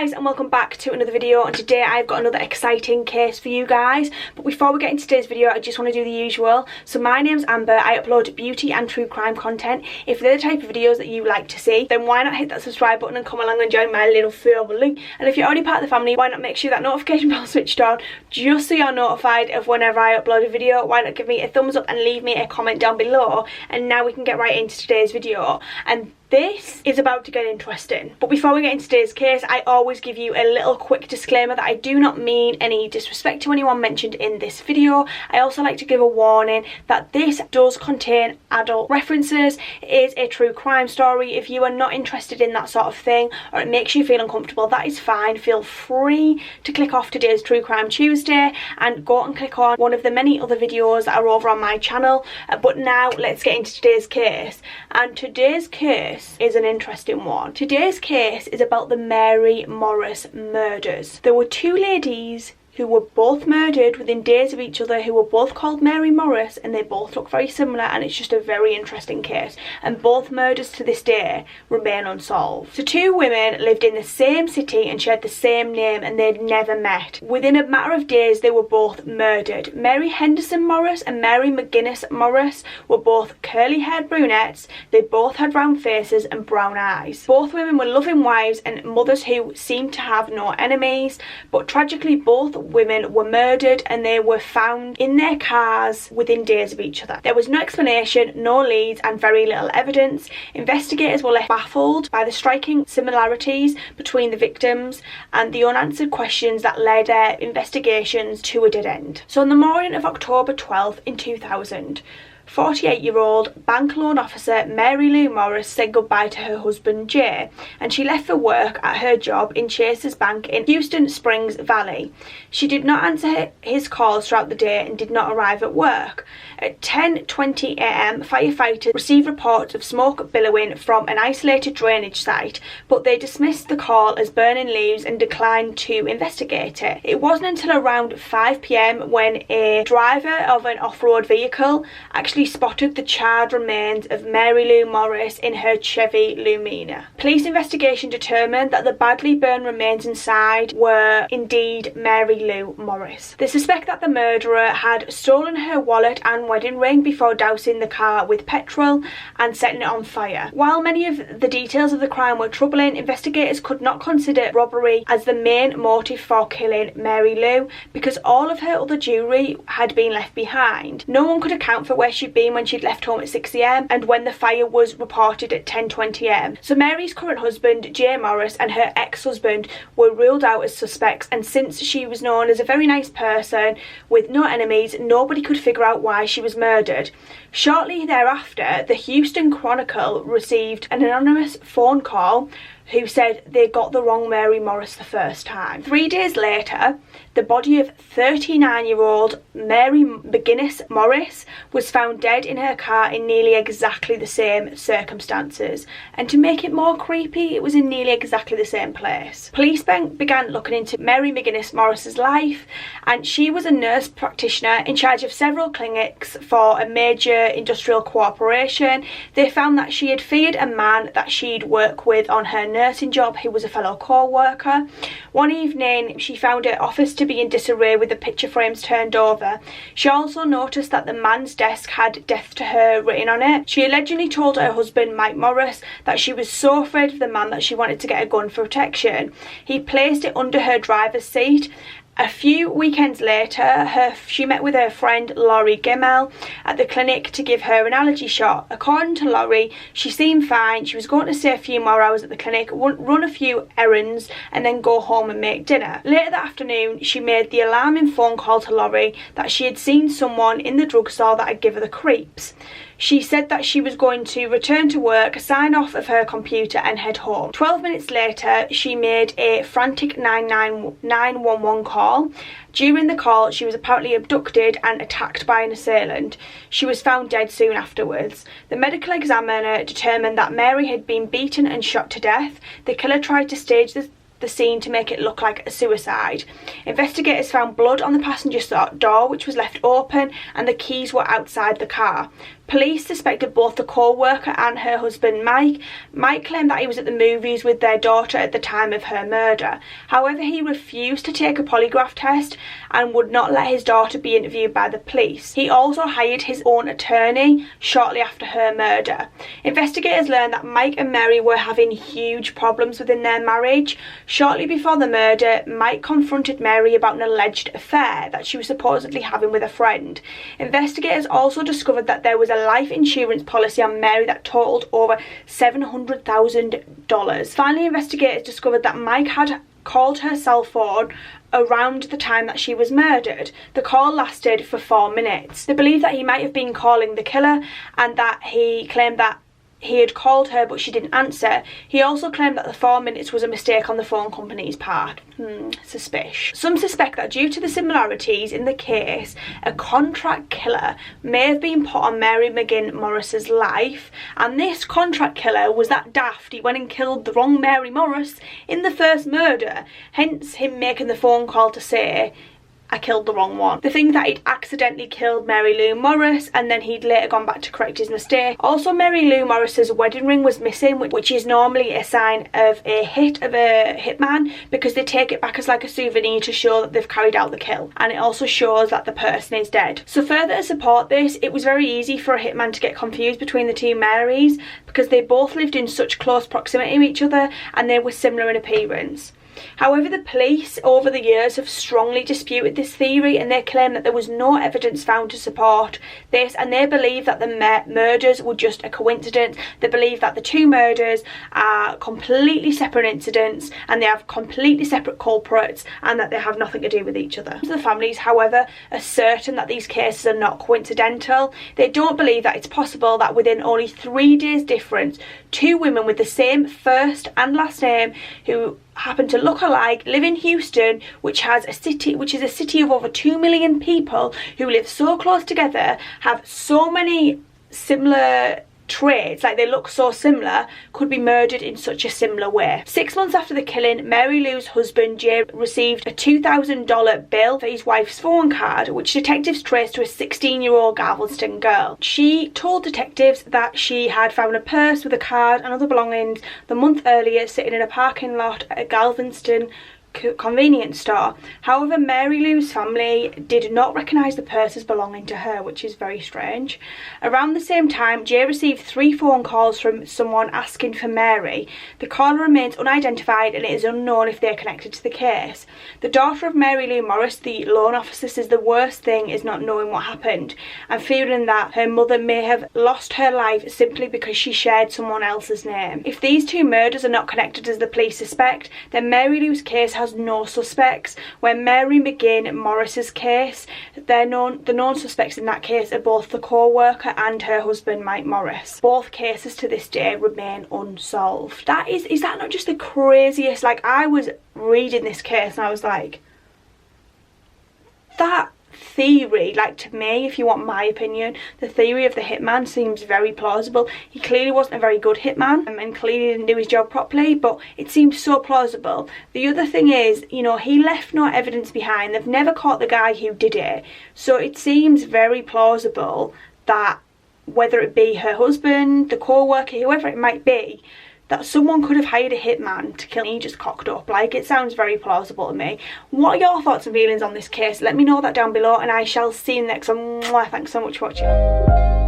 guys, and welcome back to another video. And today I've got another exciting case for you guys. But before we get into today's video, I just want to do the usual. So my name's Amber. I upload beauty and true crime content. If they're the type of videos that you like to see, then why not hit that subscribe button and come along and join my little family. And if you're already part of the family, why not make sure that notification bell switched on just so you're notified of whenever I upload a video. Why not give me a thumbs up and leave me a comment down below. And now we can get right into today's video. And this is about to get interesting. But before we get into today's case, I always give you a little quick disclaimer that I do not mean any disrespect to anyone mentioned in this video. I also like to give a warning that this does contain adult references. It is a true crime story. If you are not interested in that sort of thing, or it makes you feel uncomfortable, that is fine. Feel free to click off today's True Crime Tuesday and go and click on one of the many other videos that are over on my channel. But now let's get into today's case. And today's case is an interesting one. Today's case is about the Mary Morris murders. There were two ladies who were both murdered within days of each other, who were both called Mary Morris, and they both look very similar, and it's just a very interesting case. And both murders to this day remain unsolved. So two women lived in the same city and shared the same name, and they'd never met. Within a matter of days, they were both murdered. Mary Henderson Morris and Mary McGinnis Morris were both curly-haired brunettes. They both had round faces and brown eyes. Both women were loving wives and mothers who seemed to have no enemies, but tragically both women were murdered and they were found in their cars within days of each other. There was no explanation, no leads, and very little evidence. Investigators were left baffled by the striking similarities between the victims and the unanswered questions that led their investigations to a dead end. So on the morning of October 12th in 2000, 48-year-old bank loan officer Mary Lou Morris said goodbye to her husband Jay, and she left for work at her job in Chase's Bank in Houston Springs Valley. She did not answer his calls throughout the day and did not arrive at work. At 10:20 a.m, firefighters received reports of smoke billowing from an isolated drainage site, but they dismissed the call as burning leaves and declined to investigate it. It wasn't until around 5 p.m. when a driver of an off-road vehicle actually spotted the charred remains of Mary Lou Morris in her Chevy Lumina. Police investigation determined that the badly burned remains inside were indeed Mary Lou Morris. They suspect that the murderer had stolen her wallet and wedding ring before dousing the car with petrol and setting it on fire. While many of the details of the crime were troubling, investigators could not consider robbery as the main motive for killing Mary Lou because all of her other jewellery had been left behind. No one could account for where she'd been when she'd left home at 6 a.m. and when the fire was reported at 10:20 a.m. So Mary's current husband, Jay Morris, and her ex-husband were ruled out as suspects, and since she was known as a very nice person with no enemies, nobody could figure out why she was murdered. Shortly thereafter, the Houston Chronicle received an anonymous phone call who said they got the wrong Mary Morris the first time. 3 days later, the body of 39-year-old Mary McGinnis Morris was found dead in her car in nearly exactly the same circumstances. And to make it more creepy, it was in nearly exactly the same place. Police began looking into Mary McGinnis Morris's life, and she was a nurse practitioner in charge of several clinics for a major industrial corporation. They found that she had feared a man that she'd worked with on her nursing job who was a fellow co-worker. One evening she found her office to be in disarray with the picture frames turned over. She also noticed that the man's desk had "death to her" written on it. She allegedly told her husband Mike Morris that she was so afraid of the man that she wanted to get a gun for protection. He placed it under her driver's seat. A few weekends later, she met with her friend Laurie Gemmell at the clinic to give her an allergy shot. According to Laurie, she seemed fine. She was going to stay a few more hours at the clinic, run a few errands, and then go home and make dinner. Later that afternoon, she made the alarming phone call to Laurie that she had seen someone in the drugstore that had given her the creeps. She said that she was going to return to work, sign off of her computer and head home. 12 minutes later, she made a frantic 911 call. During the call, she was apparently abducted and attacked by an assailant. She was found dead soon afterwards. The medical examiner determined that Mary had been beaten and shot to death. The killer tried to stage the scene to make it look like a suicide. Investigators found blood on the passenger door, which was left open, and the keys were outside the car. Police suspected both the co-worker and her husband Mike. Mike claimed that he was at the movies with their daughter at the time of her murder. However, he refused to take a polygraph test and would not let his daughter be interviewed by the police. He also hired his own attorney shortly after her murder. Investigators learned that Mike and Mary were having huge problems within their marriage. Shortly before the murder, Mike confronted Mary about an alleged affair that she was supposedly having with a friend. Investigators also discovered that there was a life insurance policy on Mary that totaled over $700,000. Finally, investigators discovered that Mike had called her cell phone around the time that she was murdered. The call lasted for 4 minutes. They believe that he might have been calling the killer, and that he claimed that he had called her but she didn't answer. He also claimed that the 4 minutes was a mistake on the phone company's part. Suspicious. Some suspect that due to the similarities in the case, a contract killer may have been put on Mary McGinn Morris's life, and this contract killer was that daft he went and killed the wrong Mary Morris in the first murder, hence him making the phone call to say, I killed the wrong one. They think that he'd accidentally killed Mary Lou Morris and then he'd later gone back to correct his mistake. Also, Mary Lou Morris's wedding ring was missing, which is normally a sign of a hitman, because they take it back as like a souvenir to show that they've carried out the kill, and it also shows that the person is dead. So further to support this, it was very easy for a hitman to get confused between the two Marys because they both lived in such close proximity to each other and they were similar in appearance. However, the police over the years have strongly disputed this theory, and they claim that there was no evidence found to support this, and they believe that the murders were just a coincidence. They believe that the two murders are completely separate incidents and they have completely separate culprits and that they have nothing to do with each other. The families, however, are certain that these cases are not coincidental. They don't believe that it's possible that within only 3 days difference, two women with the same first and last name who happen to look alike live in Houston, which is a city of over 2 million people who live so close together, have so many similar traits, like they look so similar, could be murdered in such a similar way. 6 months after the killing, Mary Lou's husband Jay received a $2,000 bill for his wife's phone card, which detectives traced to a 16-year-old Galveston girl. She told detectives that she had found a purse with a card and other belongings the month earlier sitting in a parking lot at a Galveston convenience store. However, Mary Lou's family did not recognise the purse as belonging to her, which is very strange. Around the same time, Jay received 3 phone calls from someone asking for Mary. The caller remains unidentified and it is unknown if they are connected to the case. The daughter of Mary Lou Morris, the loan officer, says the worst thing is not knowing what happened and fearing that her mother may have lost her life simply because she shared someone else's name. If these two murders are not connected as the police suspect, then Mary Lou's case has no suspects. When Mary McGinn Morris's case, the known suspects in that case are both the co-worker and her husband Mike Morris. Both cases to this day remain unsolved. Is that not just the craziest? Like, I was reading this case and I was like, that theory, like, to me, if you want my opinion, the theory of the hitman seems very plausible. He clearly wasn't a very good hitman and clearly didn't do his job properly, but it seems so plausible. The other thing is, you know, he left no evidence behind. They've never caught the guy who did it, so it seems very plausible that whether it be her husband, the co-worker, whoever it might be, that someone could have hired a hitman to kill me. He just cocked up. Like, it sounds very plausible to me. What are your thoughts and feelings on this case? Let me know that down below, and I shall see you next one. Thanks so much for watching.